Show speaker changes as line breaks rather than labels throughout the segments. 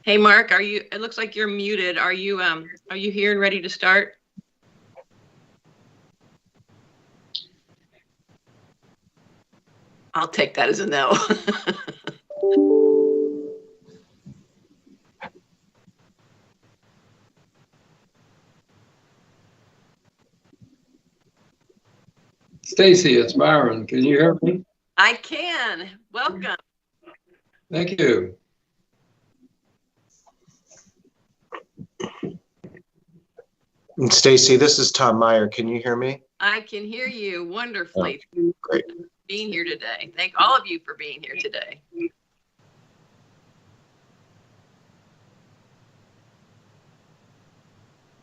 Hey, Mark, it looks like you're muted. Are you here and ready to start? I'll take that as a no.
Stacy, it's Byron. Can you hear me?
I can. Welcome.
Thank you.
Stacy, this is Tom Meyer. Can you hear me?
I can hear you wonderfully.
Oh, great.
Being here today. Thank all of you for being here today.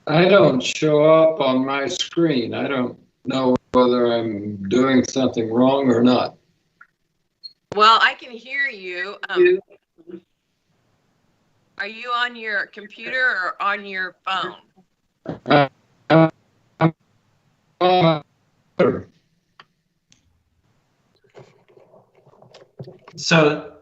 I don't show up on my screen. I don't know whether I'm doing something wrong or not.
Well, I can hear you. Are you on your computer or on your phone?
So,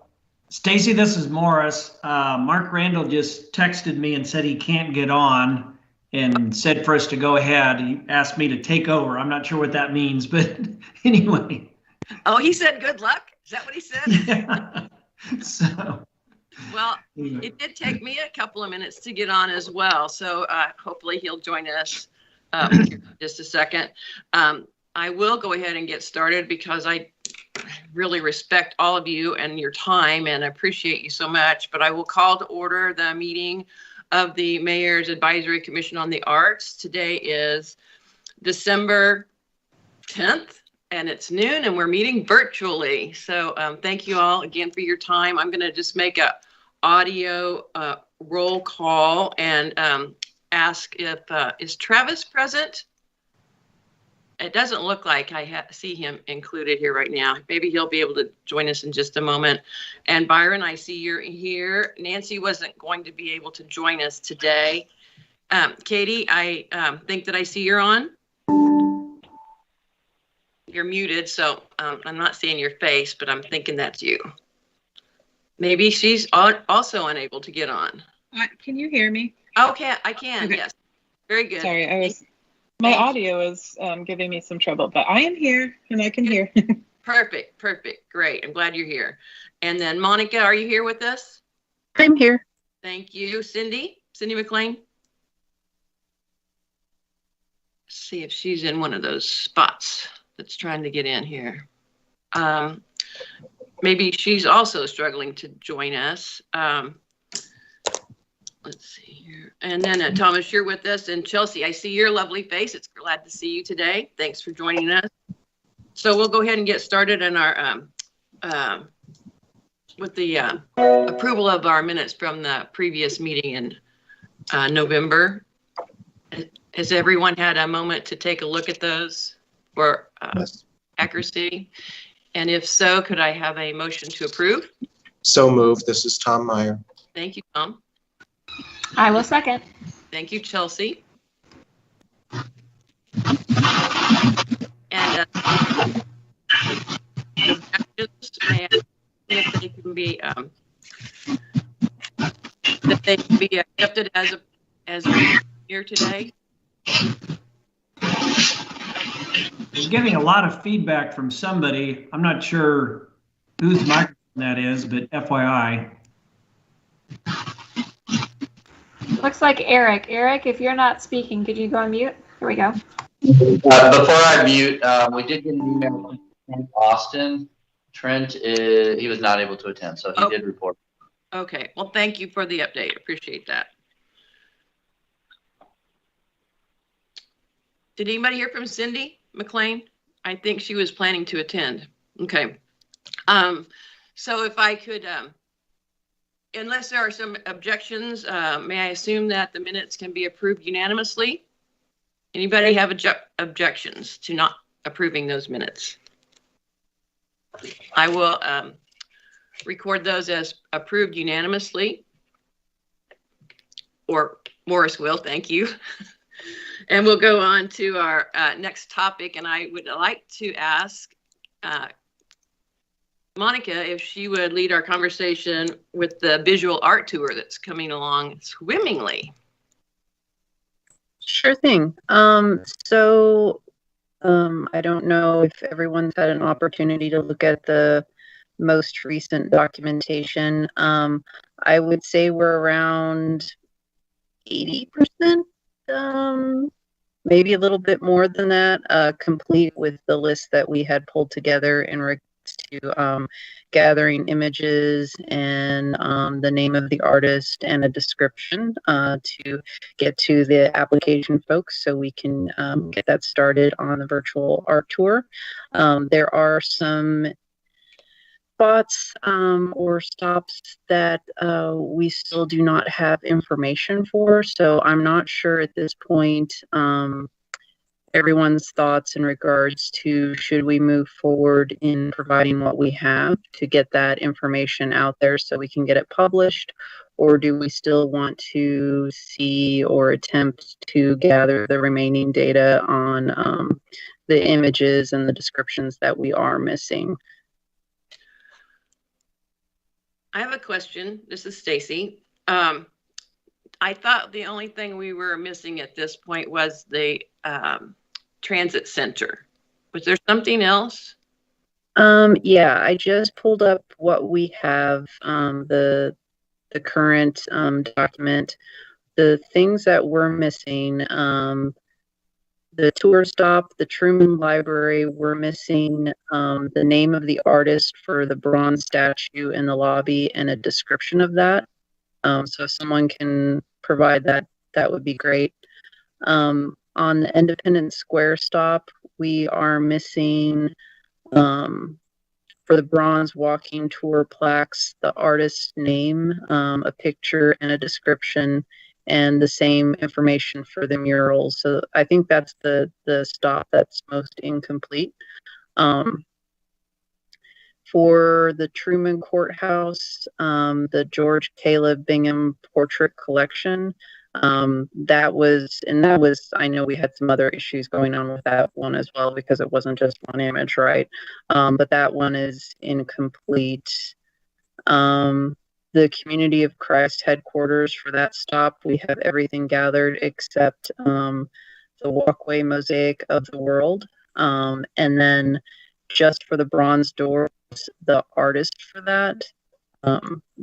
Stacy, this is Morris. Mark Randall just texted me and said he can't get on and said for us to go ahead. He asked me to take over. I'm not sure what that means, but anyway.
Oh, he said good luck? Is that what he said?
Yeah. So.
Well, it did take me a couple of minutes to get on as well. So hopefully he'll join us in just a second. I will go ahead and get started because I really respect all of you and your time and appreciate you so much. But I will call to order the meeting of the Mayor's Advisory Commission on the Arts. Today is December 10th. And it's noon and we're meeting virtually. So thank you all again for your time. I'm going to just make a audio roll call and ask if, is Travis present? It doesn't look like I see him included here right now. Maybe he'll be able to join us in just a moment. And Byron, I see you're here. Nancy wasn't going to be able to join us today. Katie, I think that I see you're on. You're muted, so I'm not seeing your face, but I'm thinking that's you. Maybe she's also unable to get on.
Can you hear me?
Okay, I can, okay. Yes. Very good.
Sorry, my audio is giving me some trouble, but I am here and I can hear.
Perfect, great. I'm glad you're here. And then Monica, are you here with us?
I'm here.
Thank you. Cindy McLean? Let's see if she's in one of those spots that's trying to get in here. Maybe she's also struggling to join us. Let's see here. And then Thomas, you're with us. And Chelsea, I see your lovely face. It's glad to see you today. Thanks for joining us. So we'll go ahead and get started in our with the approval of our minutes from the previous meeting in November. Has everyone had a moment to take a look at those for
Yes.
accuracy? And if so, could I have a motion to approve?
So moved. This is Tom Meyer.
Thank you, Tom.
I will second.
Thank you, Chelsea. And if they can be accepted as here today.
I'm getting a lot of feedback from somebody. I'm not sure whose microphone that is, but FYI.
Looks like Eric. Eric, if you're not speaking, could you go on mute? Here we go.
Before I mute, we did get an email from Trent Austin. Trent, he was not able to attend, so he did report.
Okay, well, thank you for the update. Appreciate that. Did anybody hear from Cindy McLean? I think she was planning to attend. Okay. So if I could, unless there are some objections, may I assume that the minutes can be approved unanimously? Anybody have objections to not approving those minutes? I will record those as approved unanimously. Or Morris will, thank you. And we'll go on to our next topic. And I would like to ask Monica if she would lead our conversation with the visual art tour that's coming along swimmingly.
Sure thing. I don't know if everyone's had an opportunity to look at the most recent documentation. I would say we're around 80%, maybe a little bit more than that, complete with the list that we had pulled together in regards to gathering images and the name of the artist and a description to get to the application folks so we can get that started on the virtual art tour. There are some spots or stops that we still do not have information for, so I'm not sure at this point everyone's thoughts in regards to should we move forward in providing what we have to get that information out there so we can get it published, or do we still want to see or attempt to gather the remaining data on the images and the descriptions that we are missing?
I have a question. This is Stacy. I thought the only thing we were missing at this point was the transit center. Was there something else?
Yeah, I just pulled up what we have, the current document. The things that we're missing, the tour stop, the Truman Library, we're missing the name of the artist for the bronze statue in the lobby and a description of that. So if someone can provide that, that would be great. On the Independence Square stop, we are missing, for the bronze walking tour plaques, the artist's name, a picture and a description, and the same information for the murals. So I think that's the stop that's most incomplete. For the Truman Courthouse, the George Caleb Bingham Portrait Collection, that was, I know we had some other issues going on with that one as well because it wasn't just one image, right? But that one is incomplete. The Community of Christ headquarters, for that stop, we have everything gathered except the walkway mosaic of the world. And then just for the bronze doors, the artist for that,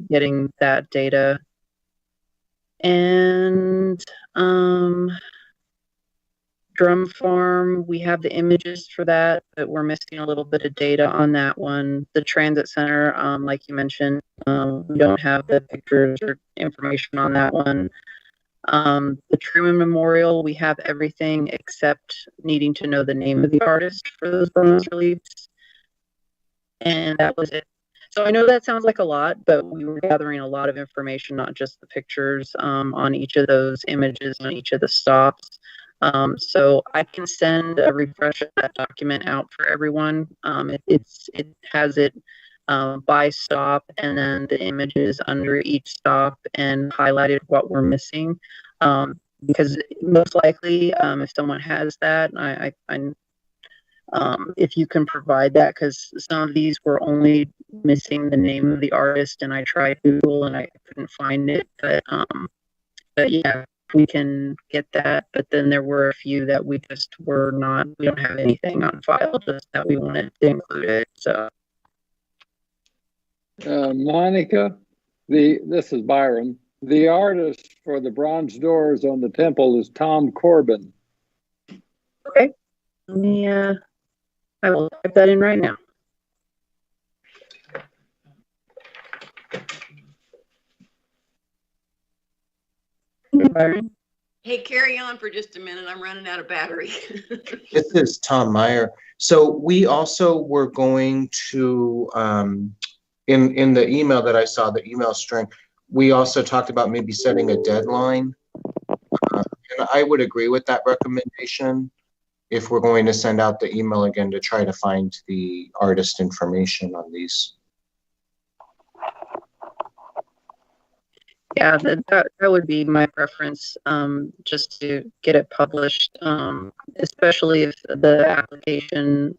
getting that data. And Drum Farm, we have the images for that, but we're missing a little bit of data on that one. The Transit Center, like you mentioned, we don't have the pictures or information on that one. The Truman Memorial, we have everything except needing to know the name of the artist for those bronze reliefs. And that was it. So I know that sounds like a lot, but we were gathering a lot of information, not just the pictures on each of those images on each of the stops. So I can send a refresh of that document out for everyone. It has it by stop and then the images under each stop and highlighted what we're missing. Because most likely, if someone has that, if you can provide that, because some of these were only missing the name of the artist, and I tried Google and I couldn't find it. But yeah, we can get that. But then there were a few that we just were not. We don't have anything on file, just that we wanted to include it. So,
Monica, this is Byron. The artist for the bronze doors on the temple is Tom Corbin.
okay, let me. I will type that in right now. Byron?
Hey, carry on for just a minute. I'm running out of battery.
This is Tom Meyer. So we also were going to, in the email that I saw, the email string, we also talked about maybe setting a deadline. And I would agree with that recommendation if we're going to send out the email again to try to find the artist information on these.
Yeah, that would be my preference, just to get it published, especially if the application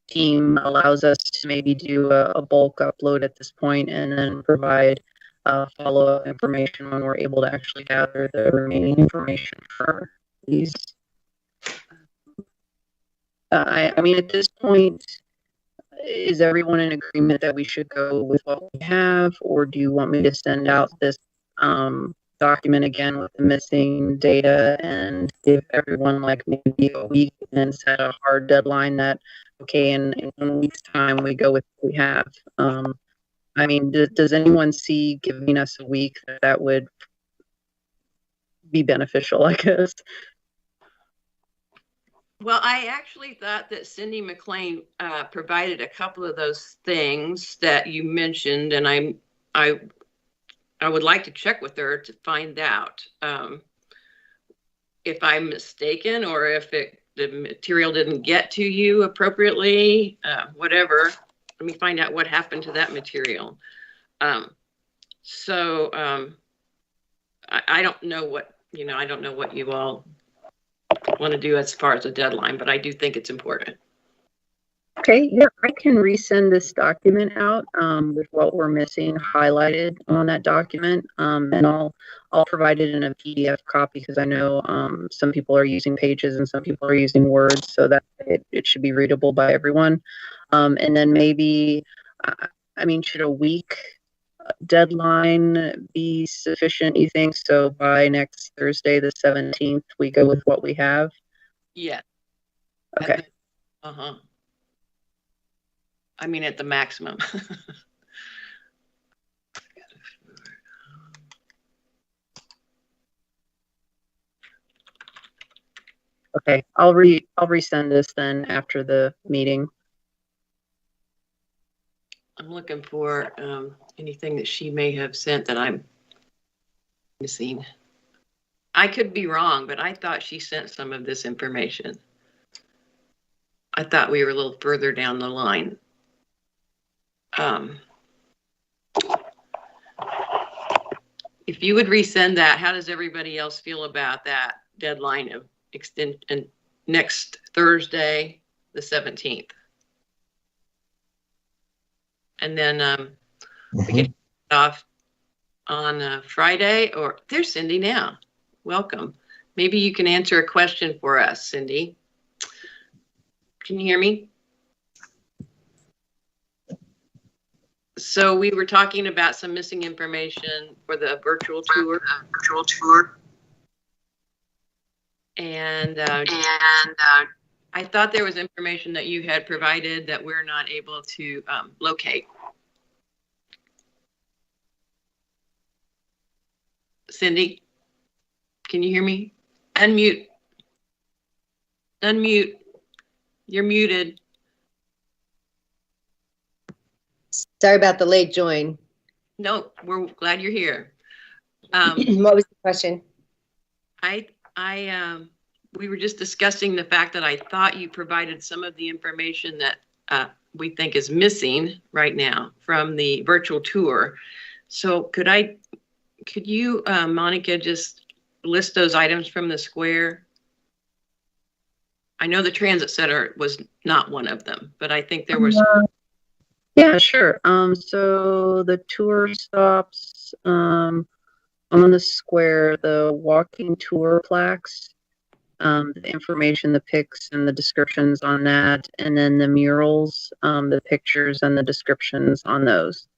team allows us to maybe do a bulk upload at this point and then provide follow-up information when we're able to actually gather the remaining information for these. I mean, at this point, is everyone in agreement that we should go with what we have, or do you want me to send out this document again with the missing data and give everyone like maybe a week and set a hard deadline that, okay, in 1 week's time we go with what we have? I mean, does anyone see giving us a week that would be beneficial, I guess?
Well, I actually thought that Cindy McLean provided a couple of those things that you mentioned, and I would like to check with her to find out if I'm mistaken or if the material didn't get to you appropriately, whatever. Let me find out what happened to that material. I don't know what, I don't know what you all want to do as far as a deadline, but I do think it's important.
Okay, yeah, I can resend this document out with what we're missing highlighted on that document, and I'll provide it in a PDF copy because I know some people are using Pages and some people are using Word, so that it should be readable by everyone. And then maybe, I mean, should a week deadline be sufficient, you think? So by next Thursday, the 17th, we go with what we have?
Yeah.
Okay.
I mean, at the maximum.
Okay, I'll resend this then after the meeting.
I'm looking for anything that she may have sent that I'm missing. I could be wrong, but I thought she sent some of this information. I thought we were a little further down the line. If you would resend that, how does everybody else feel about that deadline of extension next Thursday, the 17th? And then we get off on Friday, or there's Cindy now. Welcome. Maybe you can answer a question for us, Cindy. Can you hear me? So we were talking about some missing information for the virtual tour. And I thought there was information that you had provided that we're not able to locate. Cindy, can you hear me? Unmute. Unmute. You're muted.
Sorry about the late join.
No, we're glad you're here.
What was the question?
We were just discussing the fact that I thought you provided some of the information that we think is missing right now from the virtual tour. So could you, Monica, just list those items from the square? I know the transit center was not one of them, but I think there was.
Yeah, sure. So the tour stops on the square, the walking tour plaques, the information, the pics and the descriptions on that, and then the murals, the pictures and the descriptions on those.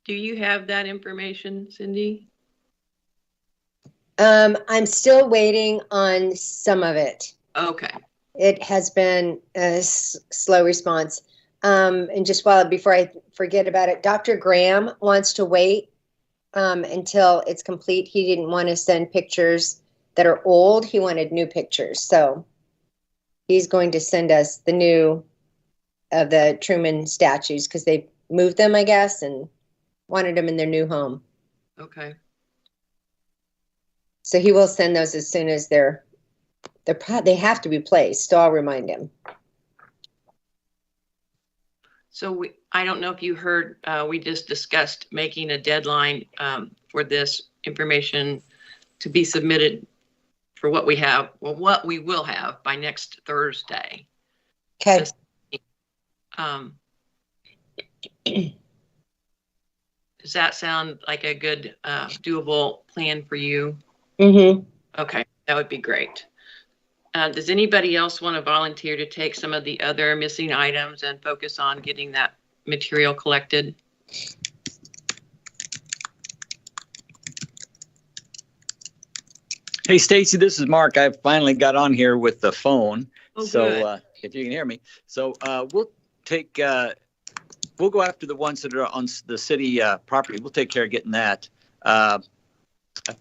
Do you have that information, Cindy?
I'm still waiting on some of it.
Okay.
It has been a slow response. And just before I forget about it, Dr. Graham wants to wait until it's complete. He didn't want to send pictures that are old. He wanted new pictures. So he's going to send us the new of the Truman statues because they moved them, I guess, and wanted them in their new home.
Okay.
So he will send those as soon as they have to be placed. So I'll remind him.
So I don't know if you heard, we just discussed making a deadline for this information to be submitted for what we have, well, what we will have by next Thursday.
Okay.
Um, does that sound like a good, doable plan for you?
Mm-hmm.
Okay, that would be great. Does anybody else want to volunteer to take some of the other missing items and focus on getting that material collected?
Hey, Stacy, this is Mark. I finally got on here with the phone.
Oh,
so
good.
if you can hear me. So we'll take, we'll go after the ones that are on the city property. We'll take care of getting that. I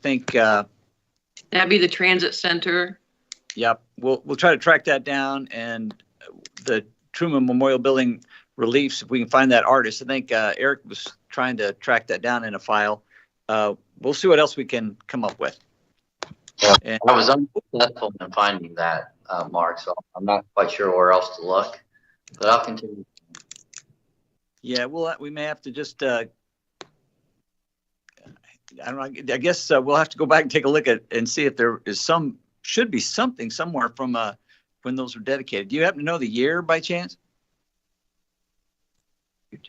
think,
That'd be the transit center.
yep, we'll try to track that down, and the Truman Memorial Building reliefs, if we can find that artist. I think Eric was trying to track that down in a file. We'll see what else we can come up with.
Yeah,
And,
I was unsuccessful in finding that, Mark, so I'm not quite sure where else to look, but I'll continue.
yeah, we may have to just, I don't know, I guess we'll have to go back and take a look at and see if there is should be something somewhere from when those were dedicated. Do you happen to know the year by chance?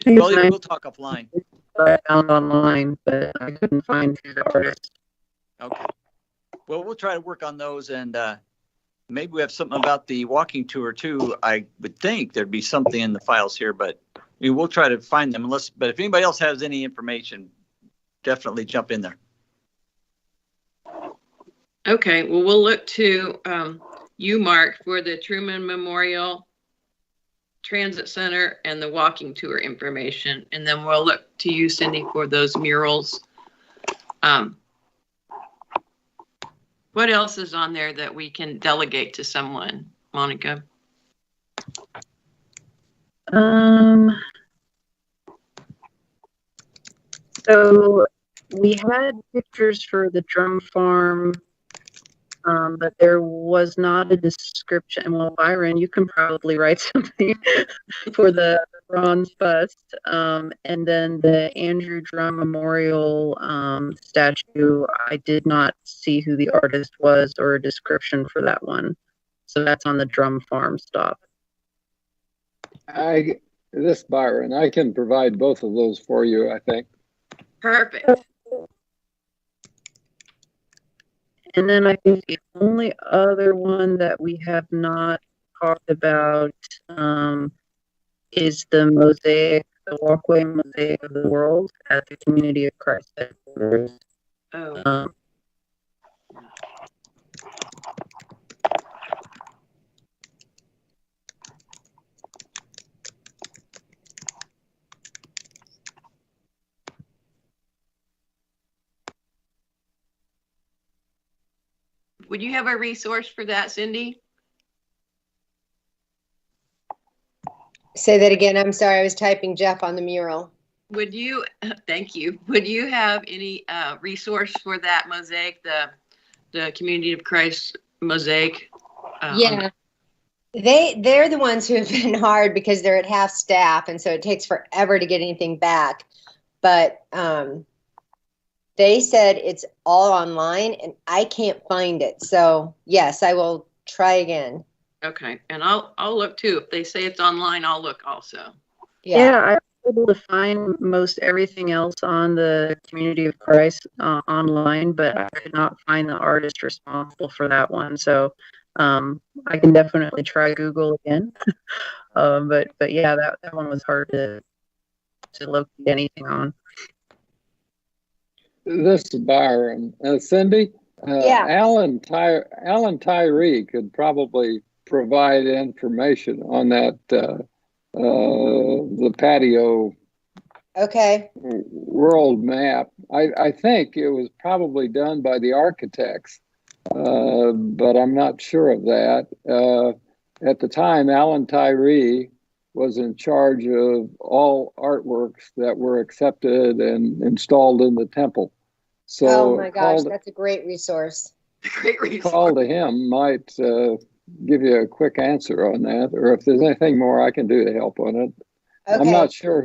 Well, we'll talk offline.
I found online, but I couldn't find who the artist.
Okay. Well, we'll try to work on those, and maybe we have something about the walking tour too. I would think there'd be something in the files here, but we'll try to find them. But if anybody else has any information, definitely jump in there.
Okay, well, we'll look to you, Mark, for the Truman Memorial Transit Center and the walking tour information. And then we'll look to you, Cindy, for those murals. What else is on there that we can delegate to someone, Monica?
So we had pictures for the drum farm, but there was not a description. Well, Byron, you can probably write something for the bronze bust. And then the Andrew Drum Memorial statue, I did not see who the artist was or a description for that one. So that's on the drum farm stop.
This Byron, I can provide both of those for you, I think.
Perfect.
And then I think the only other one that we have not talked about is the mosaic, the walkway mosaic of the world at the Community of Christ headquarters.
Oh. Would you have a resource for that, Cindy?
Say that again. I'm sorry. I was typing Jeff on the mural.
Would you, thank you. Would you have any resource for that mosaic, the Community of Christ mosaic?
Yeah. They're the ones who have been hard because they're at half staff, and so it takes forever to get anything back. But they said it's all online, and I can't find it. So yes, I will try again.
Okay, and I'll look too. If they say it's online, I'll look also.
Yeah, I was able to find most everything else on the Community of Christ online, but I could not find the artist responsible for that one. So I can definitely try Google again. But yeah, that one was hard to locate anything on.
This is Byron. Cindy,
Yeah.
Alan Tyree could probably provide information on that, the patio
Okay.
world map. I think it was probably done by the architects, but I'm not sure of that. At the time, Alan Tyree was in charge of all artworks that were accepted and installed in the temple. So
Oh my gosh, that's a great resource.
Great resource.
call to him might give you a quick answer on that, or if there's anything more I can do to help on it.
Okay.
I'm not sure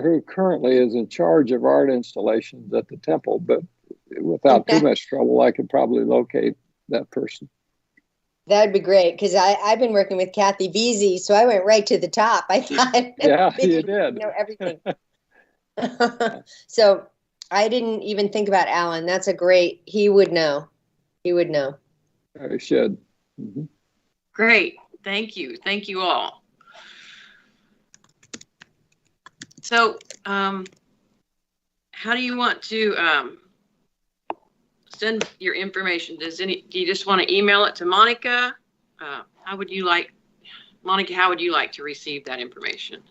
who currently is in charge of art installations at the temple, but without too much trouble, I could probably locate that person.
That'd be great, because I've been working with Kathy Veazey, so I went right to the top. I thought,
Yeah, you did.
know everything. So I didn't even think about Alan. That's a great. He would know. He would know.
I should. Mm-hmm.
Great. Thank you. Thank you all. So, how do you want to send your information? Do you just want to email it to Monica? How would you like, Monica, how would you like to receive that information?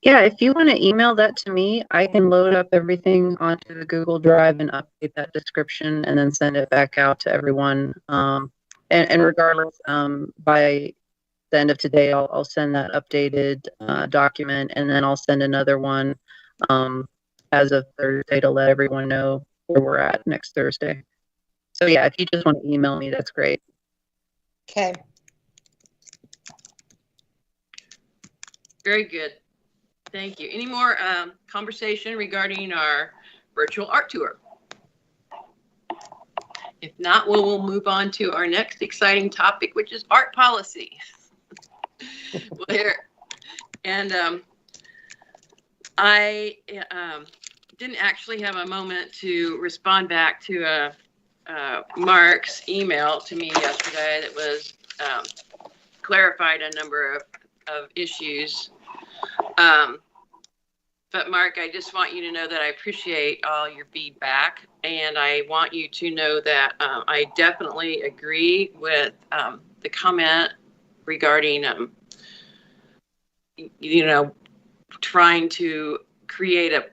Yeah, if you want to email that to me, I can load up everything onto the Google Drive and update that description and then send it back out to everyone. And regardless, by the end of today, I'll send that updated document, and then I'll send another one as of Thursday to let everyone know where we're at next Thursday. So yeah, if you just want to email me, that's great.
Okay.
Very good. Thank you. Any more conversation regarding our virtual art tour? If not, we'll move on to our next exciting topic, which is art policy. I didn't actually have a moment to respond back to Mark's email to me yesterday that was clarified a number of issues. But Mark, I just want you to know that I appreciate all your feedback, and I want you to know that I definitely agree with the comment regarding, trying to create a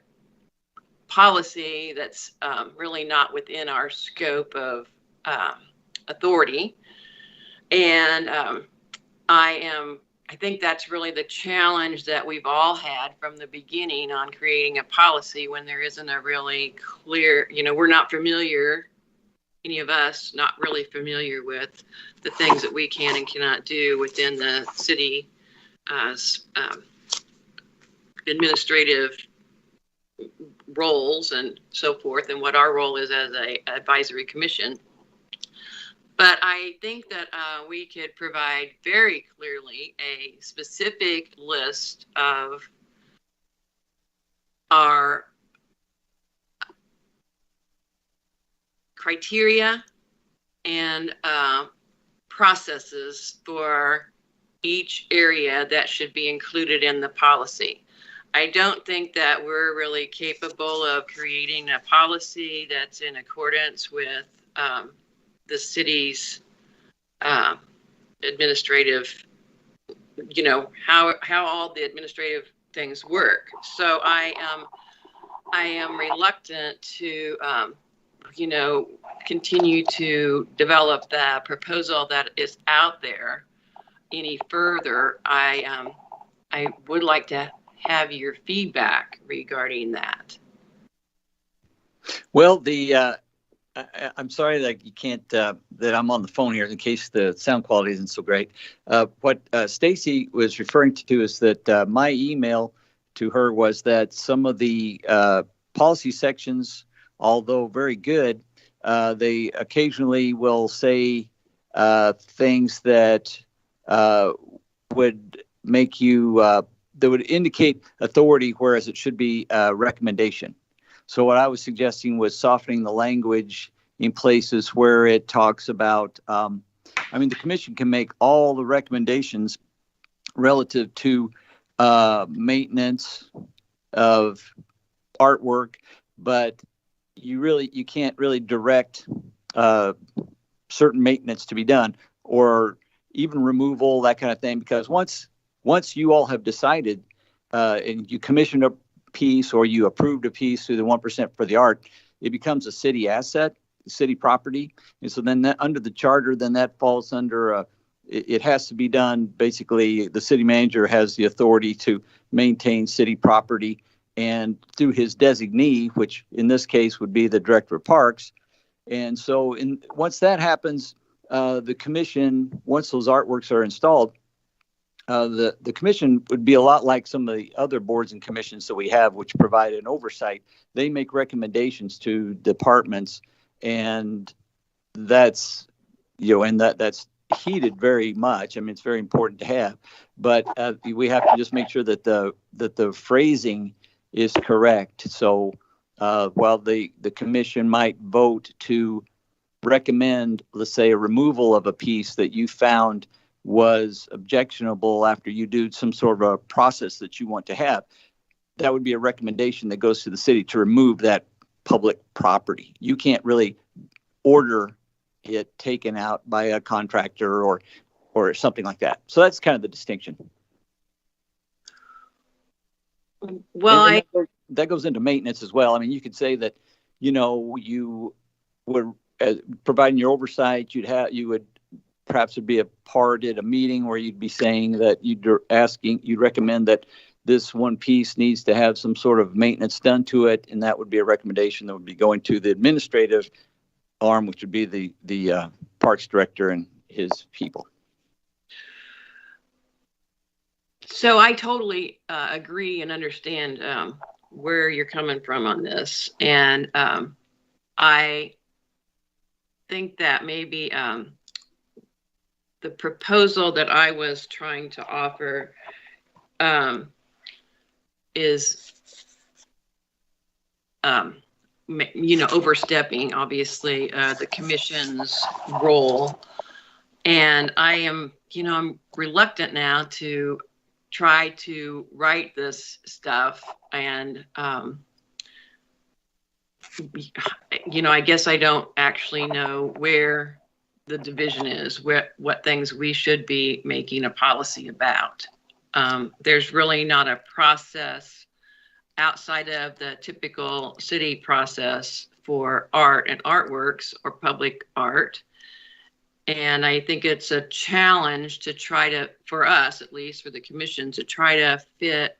policy that's really not within our scope of authority. And I think that's really the challenge that we've all had from the beginning on creating a policy when there isn't a really clear, we're not familiar, any of us not really familiar with the things that we can and cannot do within the city administrative roles and so forth, and what our role is as an advisory commission. But I think that we could provide very clearly a specific list of our criteria and processes for each area that should be included in the policy. I don't think that we're really capable of creating a policy that's in accordance with the city's administrative, how all the administrative things work. So I am reluctant to, continue to develop the proposal that is out there any further. I would like to have your feedback regarding that.
Well, I'm sorry that you can't, that I'm on the phone here in case the sound quality isn't so great. What Stacy was referring to is that my email to her was that some of the policy sections, although very good, they occasionally will say things that would make you, that would indicate authority, whereas it should be a recommendation. So what I was suggesting was softening the language in places where it talks about, the commission can make all the recommendations relative to maintenance of artwork, but you can't really direct certain maintenance to be done, or even removal, that kind of thing, because once you all have decided and you commissioned a piece or you approved a piece through the 1% for the art, it becomes a city asset, city property. And so then that, under the charter, then that falls under it has to be done. Basically, the city manager has the authority to maintain city property, and through his designee, which in this case would be the director of parks. And so once that happens, the commission, once those artworks are installed, the commission would be a lot like some of the other boards and commissions that we have, which provide an oversight. They make recommendations to departments, and that's, and that's heeded very much. I mean, it's very important to have, but we have to just make sure that the phrasing is correct. So while the commission might vote to recommend, let's say, a removal of a piece that you found was objectionable after you do some sort of a process that you want to have, that would be a recommendation that goes to the city to remove that public property. You can't really order it taken out by a contractor or something like that. So that's kind of the distinction.
Well,
that goes into maintenance as well. I mean, you could say that, you would, providing your oversight, you would perhaps would be a part at a meeting where you'd be saying that you'd recommend that this one piece needs to have some sort of maintenance done to it, and that would be a recommendation that would be going to the administrative arm, which would be the parks director and his people.
So I totally agree and understand where you're coming from on this, and I think that maybe the proposal that I was trying to offer is, overstepping, obviously, the commission's role. And I am, I'm reluctant now to try to write this stuff. And, I guess I don't actually know where the division is, what things we should be making a policy about. There's really not a process outside of the typical city process for art and artworks or public art. And I think it's a challenge to try to, for us at least, for the commission, to try to fit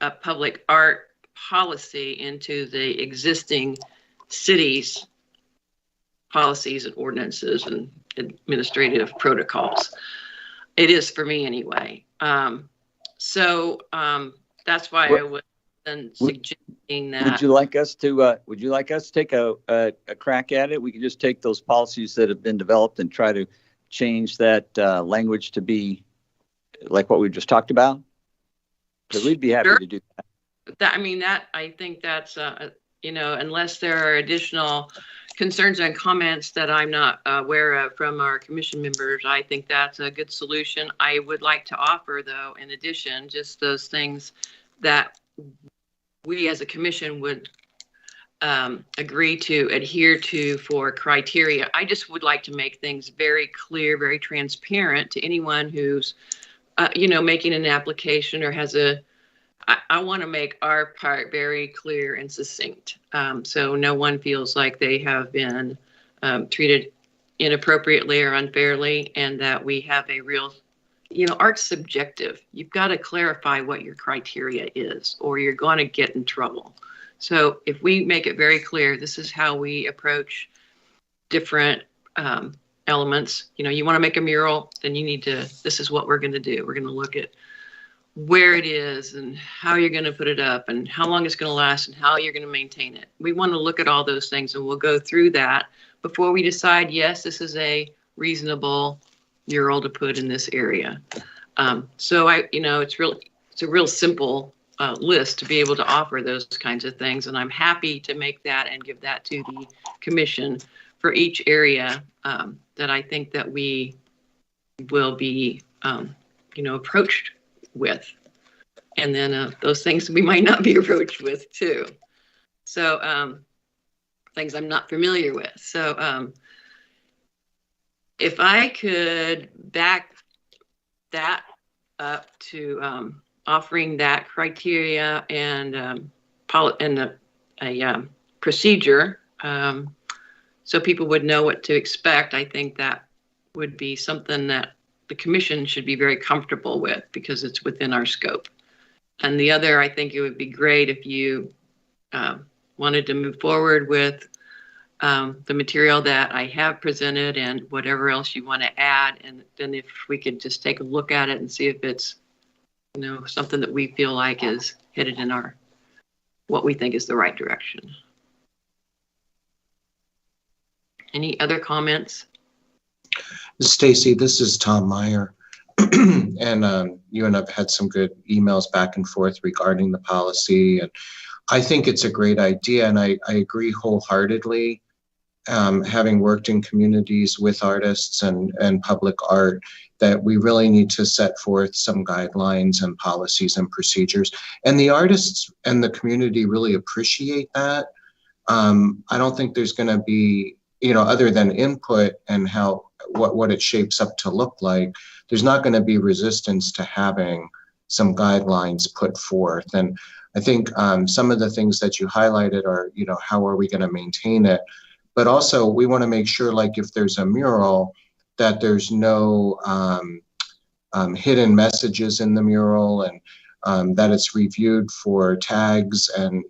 a public art policy into the existing city's policies and ordinances and administrative protocols. It is for me anyway. So that's why I was then suggesting that.
Would you like us to take a crack at it? We could just take those policies that have been developed and try to change that language to be like what we just talked about? Because we'd be happy to do that.
I think that's, unless there are additional concerns and comments that I'm not aware of from our commission members, I think that's a good solution. I would like to offer, though, in addition, just those things that we as a commission would agree to adhere to for criteria. I just would like to make things very clear, very transparent to anyone who's, making an application or has I want to make our part very clear and succinct. So no one feels like they have been treated inappropriately or unfairly, and that we have a real, art's subjective. You've got to clarify what your criteria is, or you're going to get in trouble. So if we make it very clear, this is how we approach different elements. You want to make a mural, then this is what we're going to do. We're going to look at where it is and how you're going to put it up and how long it's going to last and how you're going to maintain it. We want to look at all those things, and we'll go through that before we decide, yes, this is a reasonable mural to put in this area. So it's a real simple list to be able to offer those kinds of things. And I'm happy to make that and give that to the commission for each area that I think that we will be, approached with. And then those things we might not be approached with too. So things I'm not familiar with. So if I could back that up to offering that criteria and a procedure so people would know what to expect, I think that would be something that the commission should be very comfortable with because it's within our scope. And the other, I think it would be great if you wanted to move forward with the material that I have presented and whatever else you want to add. And then if we could just take a look at it and see if it's, something that we feel like is headed in what we think is the right direction. Any other comments?
Stacy, this is Tom Meyer. And you and I've had some good emails back and forth regarding the policy. And I think it's a great idea. And I agree wholeheartedly. Having worked in communities with artists and public art, that we really need to set forth some guidelines and policies and procedures. And the artists and the community really appreciate that. I don't think there's going to be, other than input and what it shapes up to look like, there's not going to be resistance to having some guidelines put forth. And I think some of the things that you highlighted are, how are we going to maintain it? But also we want to make sure, like if there's a mural, that there's no hidden messages in the mural, and that it's reviewed for tags, and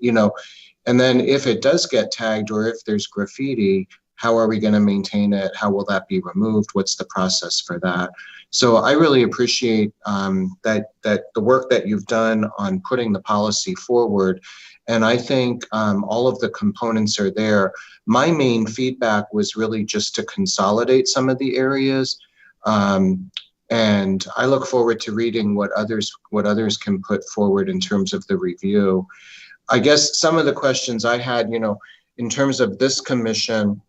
and then if it does get tagged, or if there's graffiti, how are we going to maintain it? How will that be removed? What's the process for that? So I really appreciate that the work that you've done on putting the policy forward. And I think all of the components are there. My main feedback was really just to consolidate some of the areas. And I look forward to reading what others can put forward in terms of the review. I guess some of the questions I had, in terms of this commission,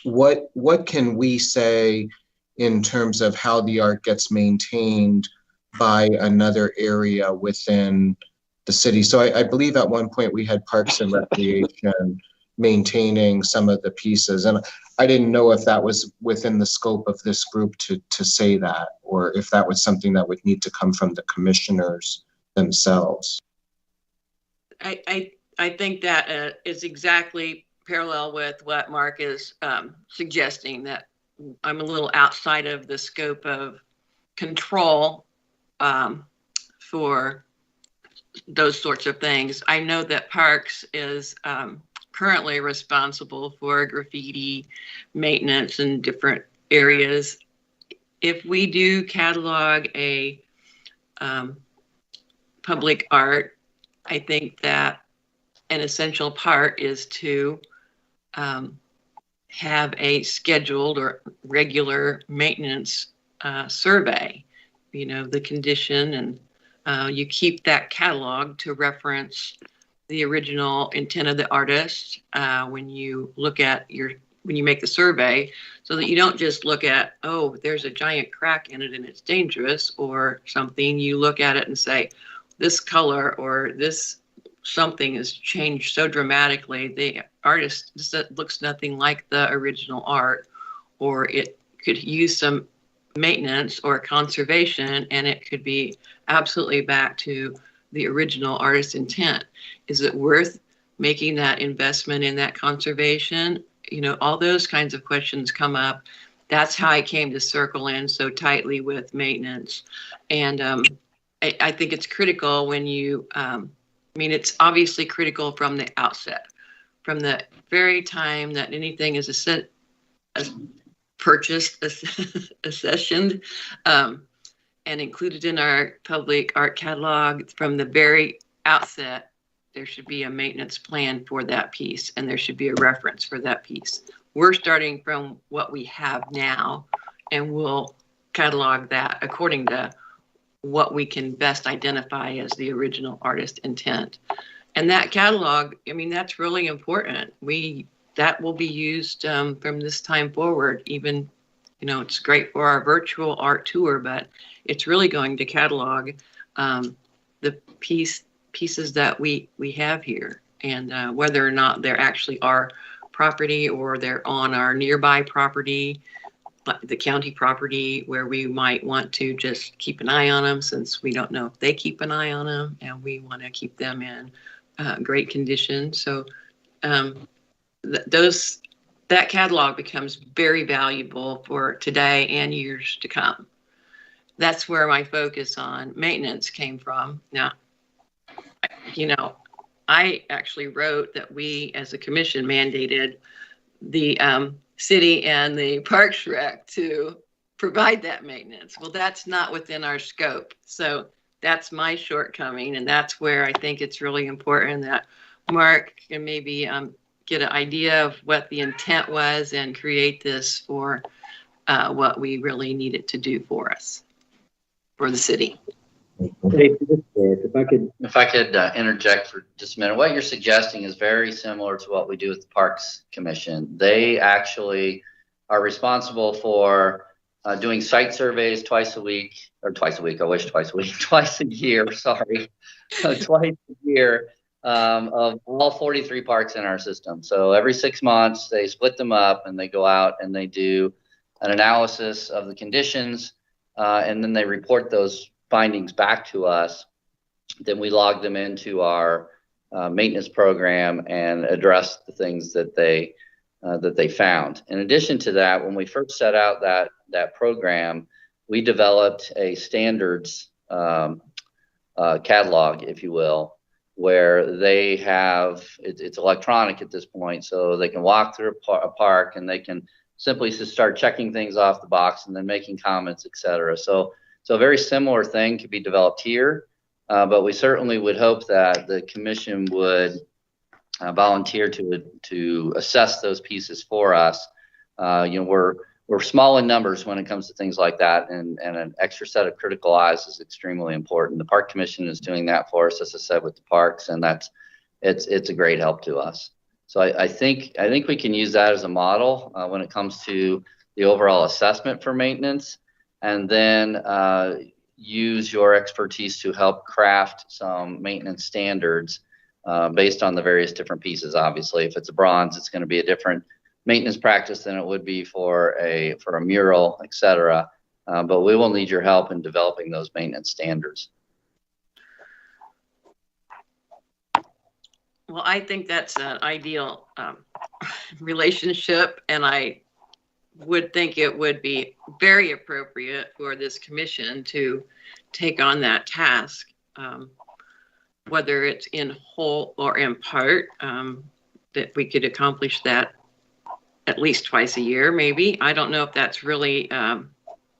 what can we say in terms of how the art gets maintained by another area within the city? So I believe at one point we had Parks and Recreation maintaining some of the pieces, and I didn't know if that was within the scope of this group to say that, or if that was something that would need to come from the commissioners themselves.
I think that is exactly parallel with what Mark is suggesting, that I'm a little outside of the scope of control for those sorts of things. I know that Parks is currently responsible for graffiti maintenance in different areas. If we do catalog a public art, I think that an essential part is to have a scheduled or regular maintenance survey, the condition, and you keep that catalog to reference the original intent of the artist when you look at when you make the survey, so that you don't just look at, oh, there's a giant crack in it and it's dangerous or something. You look at it and say, this color or this something has changed so dramatically, the artist looks nothing like the original art, or it could use some maintenance or conservation, and it could be absolutely back to the original artist's intent. Is it worth making that investment in that conservation? All those kinds of questions come up. That's how I came to circle in so tightly with maintenance. And I think it's critical when you, it's obviously critical from the outset, from the very time that anything is purchased, accessioned, and included in our public art catalog. From the very outset, there should be a maintenance plan for that piece, and there should be a reference for that piece. We're starting from what we have now, and we'll catalog that according to what we can best identify as the original artist intent. And that catalog, that's really important. That will be used from this time forward. Even, it's great for our virtual art tour, but it's really going to catalog the pieces that we have here, and whether or not they're actually our property or they're on our nearby property, the county property, where we might want to just keep an eye on them, since we don't know if they keep an eye on them, and we want to keep them in great condition. So that catalog becomes very valuable for today and years to come. That's where my focus on maintenance came from. Now, I actually wrote that we as a commission mandated the city and the Parks Rec to provide that maintenance. Well, that's not within our scope. So that's my shortcoming. And that's where I think it's really important that Mark can maybe get an idea of what the intent was and create this for what we really need it to do for us, for the city.
If I could interject for just a minute, what you're suggesting is very similar to what we do with the Parks Commission. They actually are responsible for doing site surveys twice a year, sorry, twice a year of all 43 parks in our system. So every 6 months, they split them up and they go out and they do an analysis of the conditions, and then they report those findings back to us. Then we log them into our maintenance program and address the things that they found. In addition to that, when we first set out that program, we developed a standards catalog, if you will, where they have it's electronic at this point, so they can walk through a park and they can simply just start checking things off the box and then making comments, etc. So a very similar thing could be developed here, but we certainly would hope that the commission would volunteer to assess those pieces for us. We're small in numbers when it comes to things like that, and an extra set of critical eyes is extremely important. The Park Commission is doing that for us, as I said, with the parks, and it's a great help to us. So I think we can use that as a model when it comes to the overall assessment for maintenance, and then use your expertise to help craft some maintenance standards based on the various different pieces. Obviously, if it's a bronze, it's going to be a different maintenance practice than it would be for a mural, etc. But we will need your help in developing those maintenance standards.
Well, I think that's an ideal relationship, and I would think it would be very appropriate for this commission to take on that task, whether it's in whole or in part, that we could accomplish that at least twice a year, maybe. I don't know if that's really,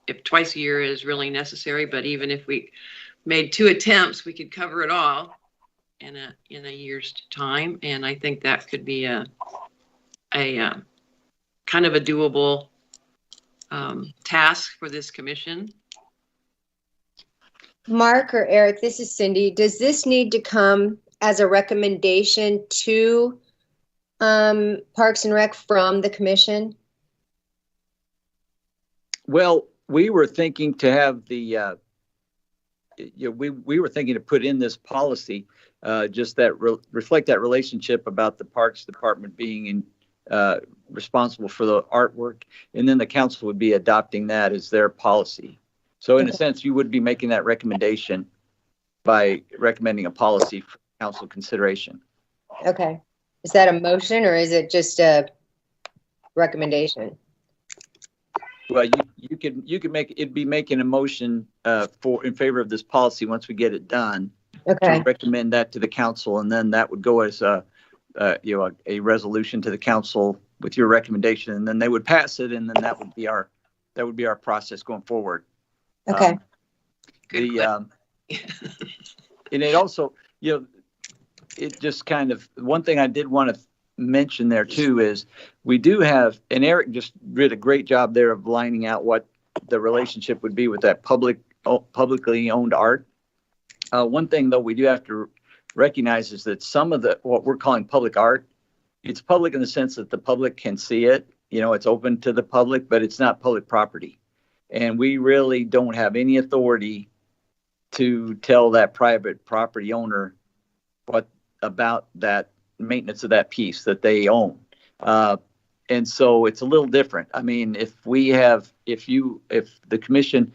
if twice a year is really necessary, but even if we made 2 attempts, we could cover it all in a year's time. And I think that could be a kind of a doable task for this commission.
Mark or Eric, this is Cindy. Does this need to come as a recommendation to Parks and Rec from the commission?
Well, we were thinking to have the, we were thinking to put in this policy, just that reflect that relationship about the Parks Department being responsible for the artwork, and then the council would be adopting that as their policy. So in a sense, you would be making that recommendation by recommending a policy for council consideration.
Okay. Is that a motion or is it just a recommendation?
Well, you could make it'd be making a motion in favor of this policy once we get it done.
Okay.
To recommend that to the council, and then that would go as a resolution to the council with your recommendation, and then they would pass it, and then that would be our process going forward.
Okay.
And it also, it just kind of, one thing I did want to mention there too is we do have, and Eric just did a great job there of lining out what the relationship would be with that publicly owned art. One thing though we do have to recognize is that some of what we're calling public art, it's public in the sense that the public can see it. It's open to the public, but it's not public property. And we really don't have any authority to tell that private property owner what about that maintenance of that piece that they own. And so it's a little different. I mean, if the commission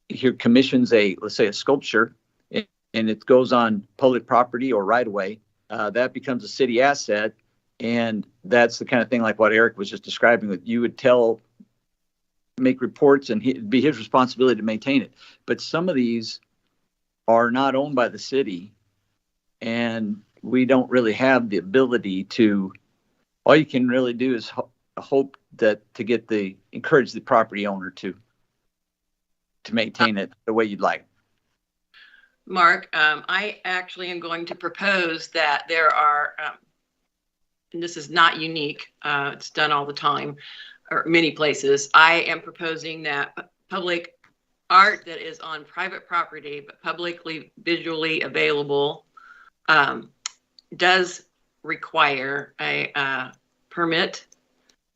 here commissions let's say a sculpture and it goes on public property or right of way, that becomes a city asset. And that's the kind of thing like what Eric was just describing, that you would make reports and it'd be his responsibility to maintain it. But some of these are not owned by the city, and we don't really have the ability to all you can really do is hope that encourage the property owner to maintain it the way you'd like.
Mark, I actually am going to propose that there are, and this is not unique, it's done all the time, or many places. I am proposing that public art that is on private property, but publicly visually available, does require a permit,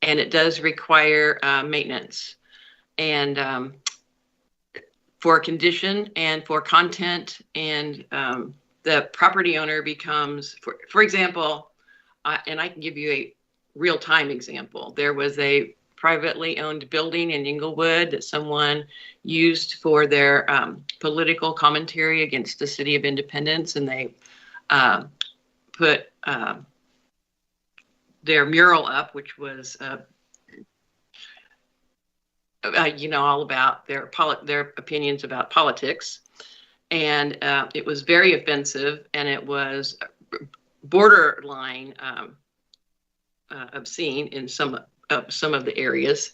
and it does require maintenance. And for condition and for content, and the property owner becomes, for example, and I can give you a real-time example. There was a privately owned building in Inglewood that someone used for their political commentary against the city of Independence, and they put their mural up, which was all about their opinions about politics. And it was very offensive, and it was borderline obscene in some of the areas.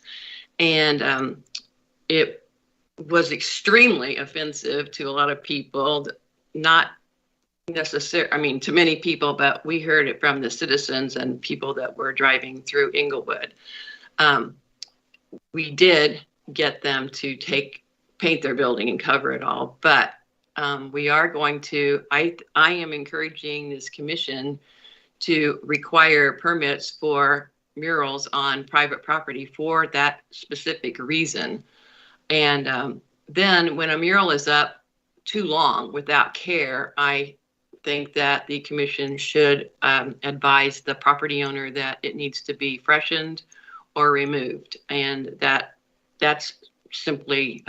And it was extremely offensive to a lot of people, not necessarily, to many people, but we heard it from the citizens and people that were driving through Inglewood. We did get them to paint their building and cover it all, but we are going to, I am encouraging this commission to require permits for murals on private property for that specific reason. And then when a mural is up too long without care, I think that the commission should advise the property owner that it needs to be freshened or removed. And that's simply,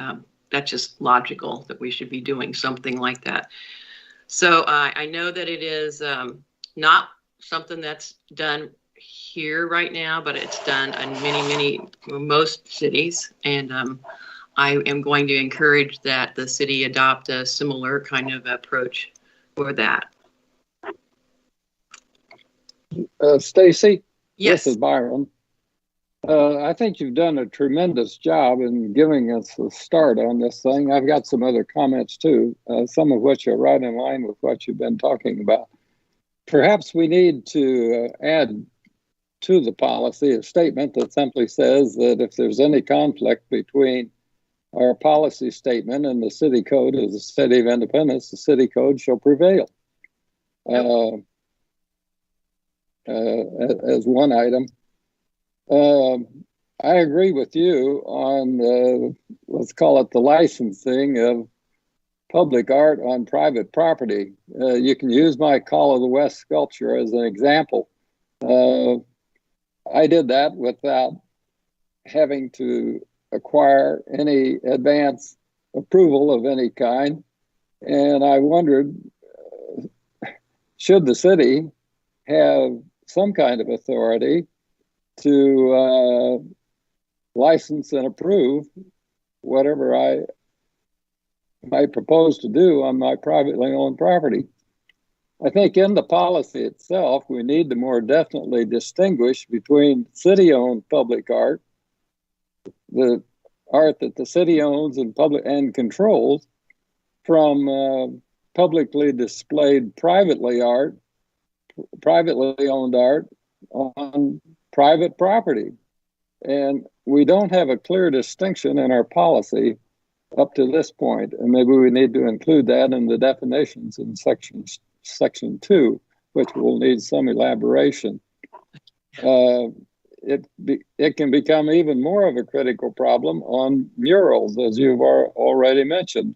that's just logical that we should be doing something like that. So I know that it is not something that's done here right now, but it's done in most cities. And I am going to encourage that the city adopt a similar kind of approach for that.
Stacy?
Yes.
This is Byron. I think you've done a tremendous job in giving us a start on this thing. I've got some other comments too, some of which are right in line with what you've been talking about. Perhaps we need to add to the policy a statement that simply says that if there's any conflict between our policy statement and the city code of the City of Independence, the city code shall prevail. As one item. I agree with you on, let's call it the licensing of public art on private property. You can use my Call of the West sculpture as an example. I did that without having to acquire any advance approval of any kind. And I wondered, should the city have some kind of authority to license and approve whatever I might propose to do on my privately owned property? I think in the policy itself, we need to more definitely distinguish between city-owned public art, the art that the city owns and controls, from publicly displayed privately owned art on private property. And we don't have a clear distinction in our policy up to this point, and maybe we need to include that in the definitions in section 2, which will need some elaboration. It can become even more of a critical problem on murals, as you've already mentioned.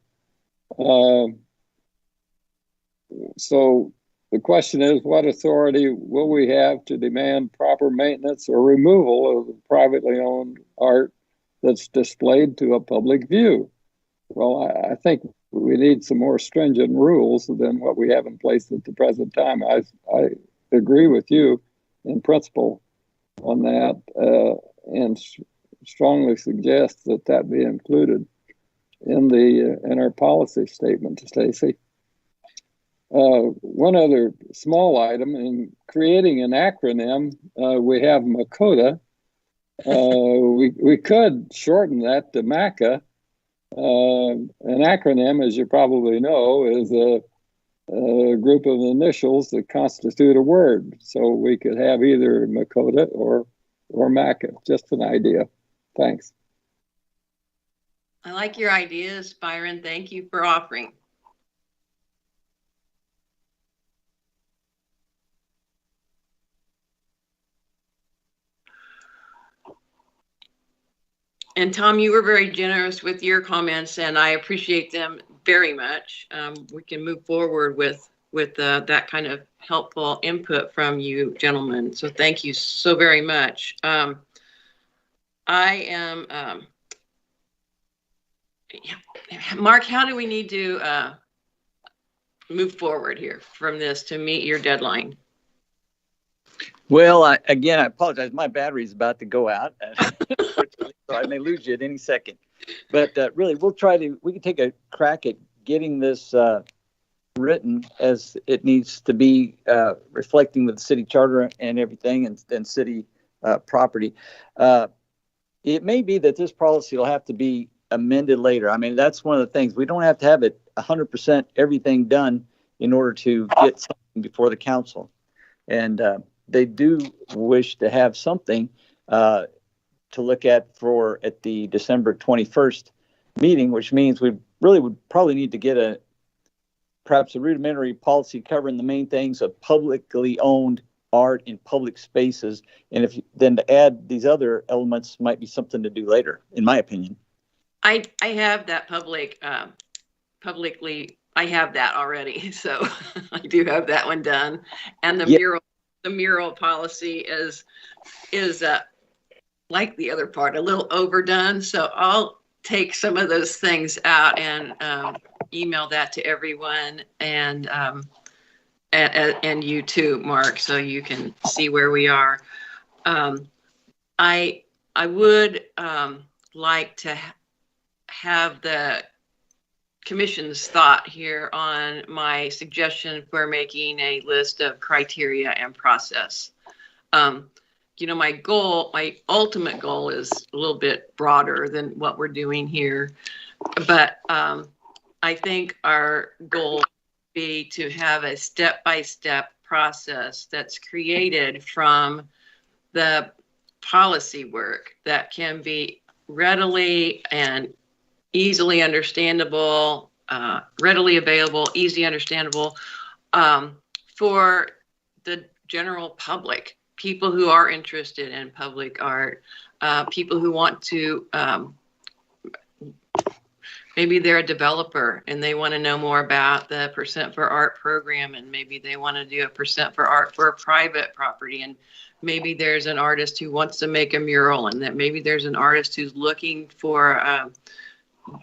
So the question is, what authority will we have to demand proper maintenance or removal of privately owned art that's displayed to a public view? Well, I think we need some more stringent rules than what we have in place at the present time. I agree with you in principle on that, and strongly suggest that be included in our policy statement, Stacy. One other small item in creating an acronym, we have Makota. We could shorten that to MACA. An acronym, as you probably know, is a group of initials that constitute a word. So we could have either Makota or MACA. Just an idea. Thanks.
I like your ideas, Byron. Thank you for offering. And Tom, you were very generous with your comments, and I appreciate them very much. We can move forward with that kind of helpful input from you gentlemen. So thank you so very much. I am, Mark, how do we need to move forward here from this to meet your deadline?
Well, again, I apologize. My battery's about to go out, so I may lose you at any second. But really, we can take a crack at getting this written as it needs to be, reflecting with the city charter and everything, and city property. It may be that this policy will have to be amended later. I mean, that's one of the things. We don't have to have it 100% everything done in order to get something before the council. And they do wish to have something to look at at the December 21st meeting, which means we really would probably need to get perhaps a rudimentary policy covering the main things of publicly owned art in public spaces. And then to add these other elements might be something to do later, in my opinion.
I have that publicly, I have that already. So I do have that one done. And the mural policy is like the other part, a little overdone. So I'll take some of those things out and email that to everyone, and you too, Mark, so you can see where we are. I would like to have the commission's thought here on my suggestion for making a list of criteria and process. You know, my ultimate goal is a little bit broader than what we're doing here, but I think our goal would be to have a step-by-step process that's created from the policy work that can be readily and easily understandable, readily available, easy understandable for the general public, people who are interested in public art, people who want to, maybe they're a developer and they want to know more about the Percent for Art program, and maybe they want to do a Percent for Art for a private property, and maybe there's an artist who wants to make a mural, and that maybe there's an artist who's looking for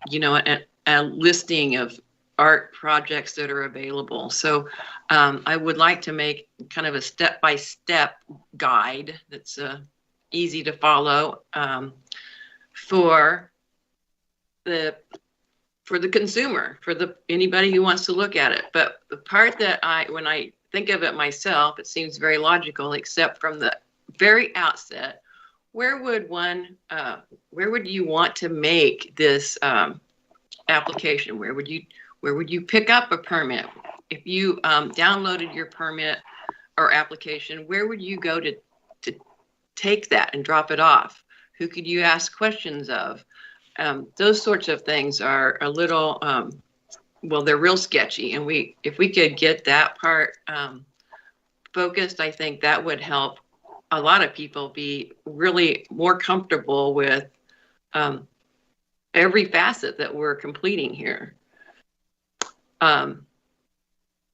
you know, a listing of art projects that are available. So I would like to make kind of a step-by-step guide that's easy to follow for the consumer, for anybody who wants to look at it. But the part that when I think of it myself, it seems very logical, except from the very outset. Where would you want to make this application? Where would you pick up a permit? If you downloaded your permit or application, where would you go to take that and drop it off? Who could you ask questions of? Those sorts of things are a little, well, they're real sketchy. And if we could get that part focused, I think that would help a lot of people be really more comfortable with every facet that we're completing here.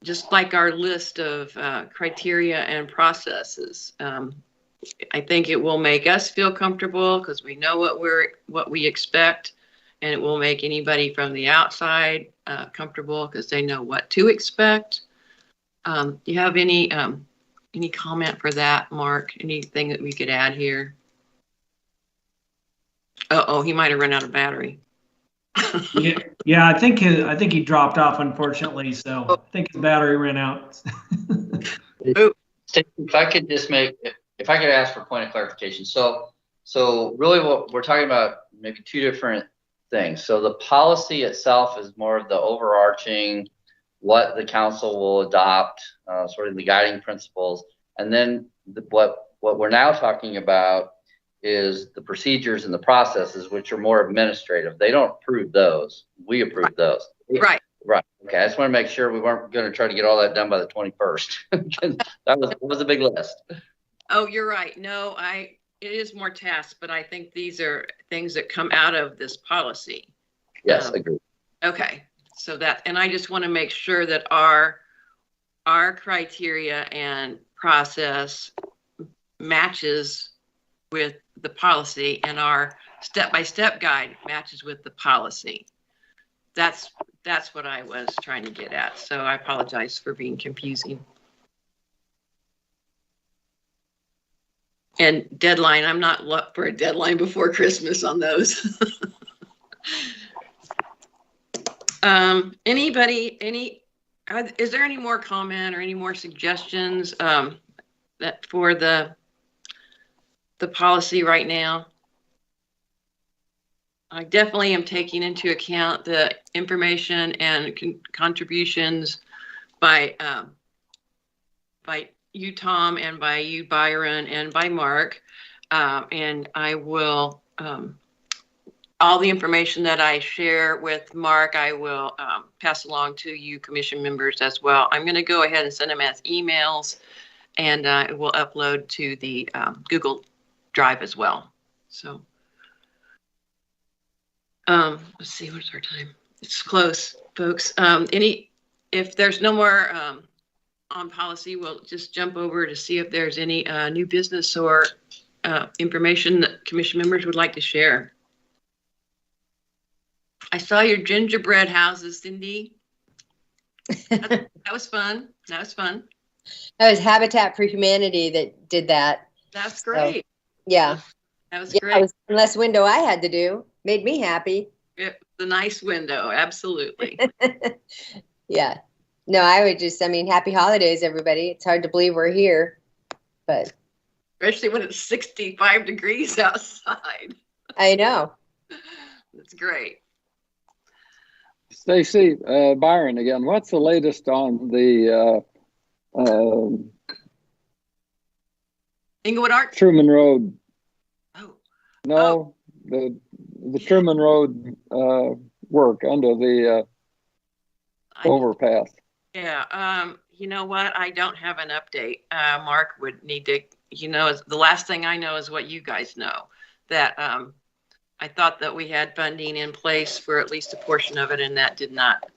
Just like our list of criteria and processes. I think it will make us feel comfortable because we know what we expect, and it will make anybody from the outside comfortable because they know what to expect. Do you have any comment for that, Mark? Anything that we could add here? Uh-oh, he might have run out of battery.
Yeah, I think he dropped off, unfortunately, so I think his battery ran out.
If I could just if I could ask for a point of clarification. So really what we're talking about, maybe two different things. So the policy itself is more of the overarching, what the council will adopt, sort of the guiding principles. And then what we're now talking about is the procedures and the processes, which are more administrative. They don't approve those. We approve those.
Right.
Right. Okay. I just want to make sure we weren't going to try to get all that done by the 21st. that was a big list.
Oh, you're right. No, it is more tasks, but I think these are things that come out of this policy.
Yes, agreed.
Okay. So and I just want to make sure that our criteria and process matches with the policy, and our step-by-step guide matches with the policy. That's what I was trying to get at. So I apologize for being confusing. And deadline, I'm not up for a deadline before Christmas on those. Is there any more comment or any more suggestions that for the policy right now? I definitely am taking into account the information and contributions by you, Tom, and by you, Byron, and by Mark. And I will, all the information that I share with Mark, I will pass along to you commission members as well. I'm going to go ahead and send them as emails, and it will upload to the Google Drive as well. So let's see, what's our time? It's close, folks. If there's no more on policy, we'll just jump over to see if there's any new business or information that commission members would like to share. I saw your gingerbread houses, Cindy. That was fun. That was fun.
That was Habitat for Humanity that did that.
That's great.
So, yeah.
That was
great.
great.
It was one less window I had to do. Made me happy.
It was a nice window. Absolutely.
Yeah. No, happy holidays, everybody. It's hard to believe we're here, but.
Especially when it's 65 degrees outside.
I know.
That's great.
Stacy, Byron again, what's the latest on the
Inglewood Arch?
Truman Road?
Oh.
No, the Truman Road work under the overpass.
Yeah, you know what? I don't have an update. Mark would need to, the last thing I know is what you guys know, that I thought that we had funding in place for at least a portion of it, and that did not,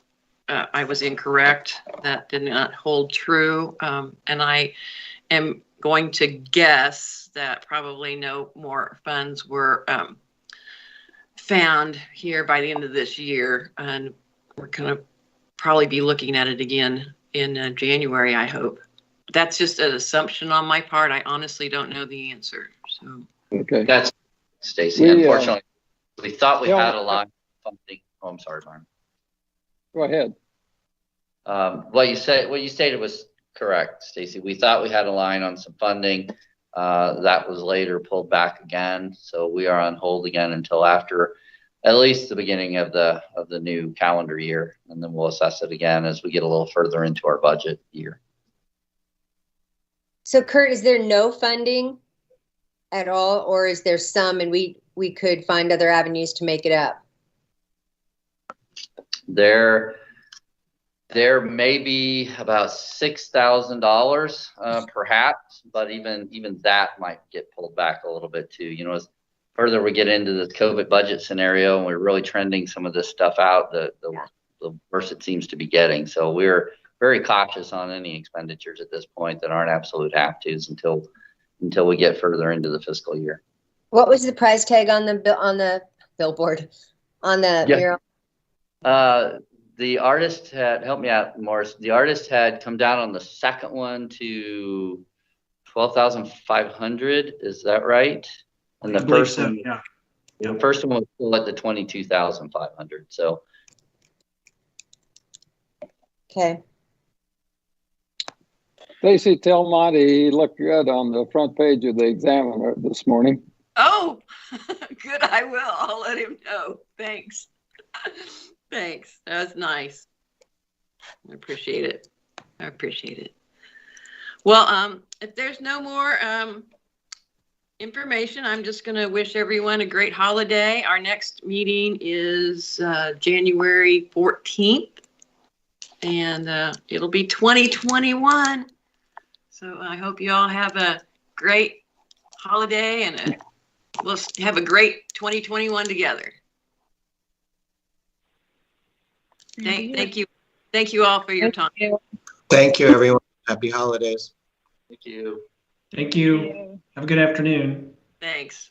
I was incorrect. That did not hold true. And I am going to guess that probably no more funds were found here by the end of this year. And we're going to probably be looking at it again in January, I hope. That's just an assumption on my part. I honestly don't know the answer. So
okay.
That's Stacy. Unfortunately, we thought we had a line of funding. Oh, I'm sorry, Byron.
Go ahead.
What you stated was correct, Stacy. We thought we had a line on some funding. That was later pulled back again. So we are on hold again until after at least the beginning of the new calendar year. And then we'll assess it again as we get a little further into our budget year.
So Kurt, is there no funding at all, or is there some and we could find other avenues to make it up?
There may be about $6,000 perhaps, but even that might get pulled back a little bit too. As further we get into the COVID budget scenario and we're really trending some of this stuff out, the worse it seems to be getting. So we're very cautious on any expenditures at this point that aren't absolute have-tos until we get further into the fiscal year.
What was the price tag on the billboard, on the mural?
The artist had, help me out, Morris. The artist had come down on the second one to 12,500. Is that right? And the first one,
yeah.
The first one was still at the 22,500. So
Okay.
Stacy, tell Monty he looked good on the front page of the Examiner this morning.
Oh, good. I will. I'll let him know. Thanks. Thanks. That was nice. I appreciate it. I appreciate it. Well, if there's no more information, I'm just going to wish everyone a great holiday. Our next meeting is January 14th, and it'll be 2021. So I hope you all have a great holiday, and we'll have a great 2021 together. Thank you. Thank you all for your time.
Thank you, everyone. Happy holidays.
thank you.
Thank you. Have a good afternoon.
Thanks.